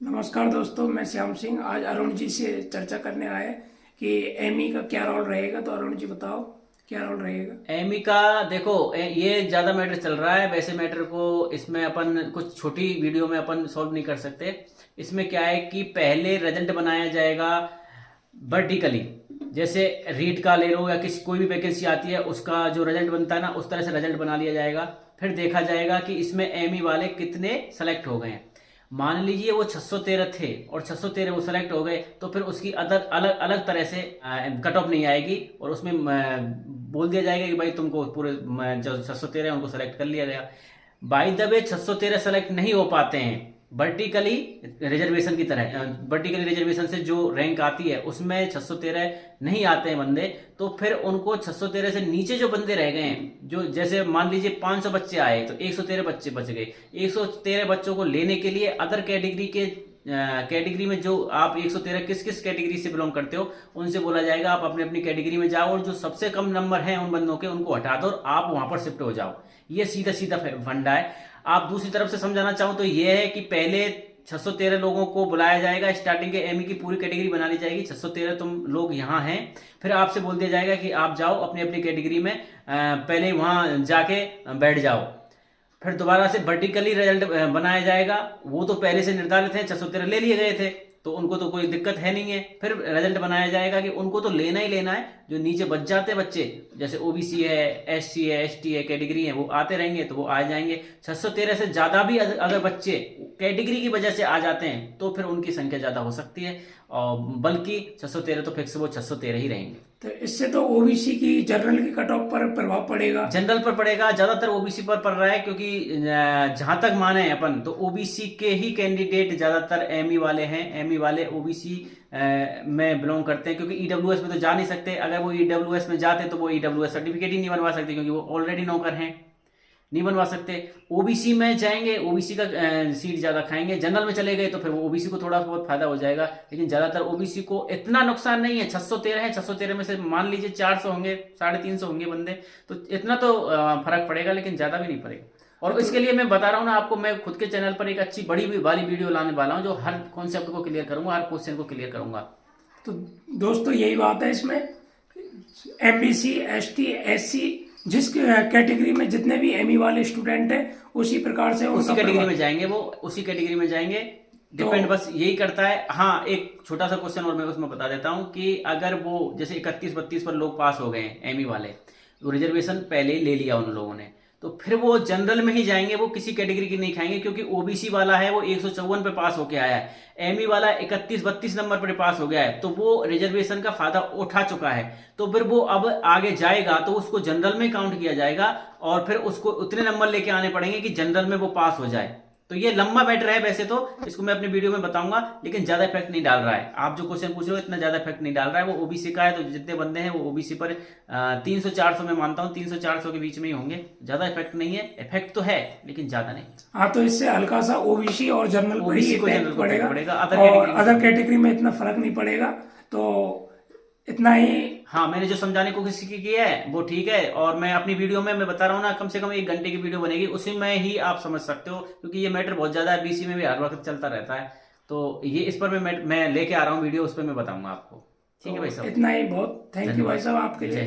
नमस्कार दोस्तों, मैं श्याम सिंह आज अरुण जी से चर्चा करने आए कि एमई का क्या रोल रहेगा। तो अरुण जी बताओ क्या रोल रहेगा। एमी का देखो ये ज्यादा मैटर चल रहा है। वैसे मैटर को इसमें अपन कुछ छोटी वीडियो में अपन सॉल्व नहीं कर सकते। इसमें क्या है कि पहले रिजल्ट बनाया जाएगा वर्टिकली। जैसे रीट का ले लो या किसी कोई भी वैकेंसी आती है उसका जो रिजल्ट बनता है ना, उस तरह से रिजल्ट बना लिया जाएगा। फिर देखा जाएगा कि इसमें एमी वाले कितने सेलेक्ट हो गए हैं। मान लीजिए वो 613 थे और 613 वो सेलेक्ट हो गए, तो फिर उसकी अदर अलग अलग तरह से कट ऑफ नहीं आएगी और उसमें बोल दिया जाएगा कि भाई तुमको पूरे जो 613 उनको सेलेक्ट कर लिया गया। बाय द वे 613 सेलेक्ट नहीं हो पाते हैं वर्टिकली रिजर्वेशन की तरह। वर्टिकली रिजर्वेशन से जो रैंक आती है उसमें 613 नहीं आते हैं बंदे, तो फिर उनको 613 से नीचे जो बंदे रह गए हैं, जो जैसे मान लीजिए 500 बच्चे आए तो 113 बच्चे बच गए। 113 बच्चों को लेने के लिए अदर कैटेगरी के कैटेगरी में जो आप 113 किस किस कैटेगरी से बिलोंग करते हो उनसे बोला जाएगा आप अपनी अपनी कैटेगरी में जाओ और जो सबसे कम नंबर है उन बंदों के उनको हटा दो और आप वहां पर शिफ्ट हो जाओ। ये सीधा सीधा फंडा है। आप दूसरी तरफ से समझाना चाहो तो ये है कि पहले 613 लोगों को बुलाया जाएगा, स्टार्टिंग के एमई की पूरी कैटेगरी बना ली जाएगी। 613 तुम लोग यहाँ हैं, फिर आपसे बोल दिया जाएगा कि आप जाओ अपनी अपनी कैटेगरी में, पहले वहां जाके बैठ जाओ। फिर दोबारा से वर्टिकली रिजल्ट बनाया जाएगा। वो तो पहले से निर्धारित है, 613 ले लिए गए थे तो उनको तो कोई दिक्कत है नहीं है। फिर रिजल्ट बनाया जाएगा कि उनको तो लेना ही लेना है। जो नीचे बच जाते बच्चे, जैसे ओबीसी है, एससी है, एसटी है, कैटेगरी है, वो आते रहेंगे तो वो आ जाएंगे। 613 से ज्यादा भी अगर बच्चे कैटेगरी की वजह से आ जाते हैं तो फिर उनकी संख्या ज्यादा हो सकती है, और बल्कि 613 तो फिक्स वो 613 ही रहेंगे। तो इससे तो ओबीसी की जनरल की कट ऑफ पर प्रभाव पड़ेगा। जनरल पर पड़ेगा, ज्यादातर ओबीसी पर पड़ रहा है क्योंकि जहां तक माने अपन तो ओबीसी के ही कैंडिडेट ज्यादातर एमई वाले हैं। एमई वाले ओबीसी में बिलोंग करते हैं क्योंकि ईडब्ल्यूएस में तो जा नहीं सकते। अगर वो ईडब्ल्यूएस में जाते तो वो ईडब्ल्यूएस सर्टिफिकेट ही नहीं बनवा सकते क्योंकि वो ऑलरेडी नौकर हैं, नहीं बनवा सकते। ओबीसी में जाएंगे, ओबीसी का सीट ज्यादा खाएंगे। जनरल में चले गए तो फिर वो ओबीसी को थोड़ा बहुत फायदा हो जाएगा, लेकिन ज्यादातर ओबीसी को इतना नुकसान नहीं है। 613 है, 613 में से मान लीजिए 400 होंगे, 350 होंगे बंदे, तो इतना तो फर्क पड़ेगा, लेकिन ज्यादा भी नहीं पड़ेगा। और इसके लिए मैं बता रहा हूँ ना आपको, मैं खुद के चैनल पर एक अच्छी बड़ी वाली वीडियो लाने वाला हूँ जो हर कॉन्सेप्ट को क्लियर करूंगा, हर क्वेश्चन को क्लियर करूंगा। तो दोस्तों यही बात है इसमें, एमबीसी, एसटी, एससी, जिस कैटेगरी में जितने भी एमई वाले स्टूडेंट हैं उसी प्रकार से उसी कैटेगरी में जाएंगे, वो उसी कैटेगरी में जाएंगे। डिपेंड बस यही करता है। हाँ, एक छोटा सा क्वेश्चन और मैं उसमें बता देता हूँ कि अगर वो जैसे 31-32 पर लोग पास हो गए एमई वाले, तो रिजर्वेशन पहले ले लिया उन लोगों ने, तो फिर वो जनरल में ही जाएंगे, वो किसी कैटेगरी की नहीं खाएंगे। क्योंकि ओबीसी वाला है वो 154 पे पास होके आया है, एमई वाला 31-32 नंबर पर पास हो गया है, तो वो रिजर्वेशन का फायदा उठा चुका है। तो फिर वो अब आगे जाएगा तो उसको जनरल में काउंट किया जाएगा और फिर उसको उतने नंबर लेके आने पड़ेंगे कि जनरल में वो पास हो जाए। तो ये लंबा मैटर है वैसे तो, इसको मैं अपनी वीडियो में बताऊंगा, लेकिन ज्यादा इफेक्ट नहीं डाल रहा है। आप जो क्वेश्चन पूछ रहे हो इतना ज्यादा इफेक्ट नहीं डाल रहा है। वो ओबीसी का है तो जितने बंदे हैं वो ओबीसी पर 300-400 में मानता हूँ, 300-400 के बीच में ही होंगे। ज्यादा इफेक्ट नहीं है, इफेक्ट तो है लेकिन ज्यादा नहीं। हाँ, तो इससे हल्का सा ओबीसी और जनरल को ही इफेक्ट पड़ेगा, और अदर कैटेगरी में इतना फर्क नहीं पड़ेगा। तो इतना ही। हाँ, मैंने जो समझाने की कोशिश की है वो ठीक है, और मैं अपनी वीडियो में मैं बता रहा हूँ ना, कम से कम 1 घंटे की वीडियो बनेगी, उसी में ही आप समझ सकते हो। क्योंकि ये मैटर बहुत ज्यादा है, बीसी में भी हर वक्त चलता रहता है, तो ये इस पर मैं लेके आ रहा हूँ वीडियो, उस पर मैं बताऊंगा आपको। ठीक है भाई साहब, इतना ही बहुत। थैंक यू भाई साहब आपके लिए।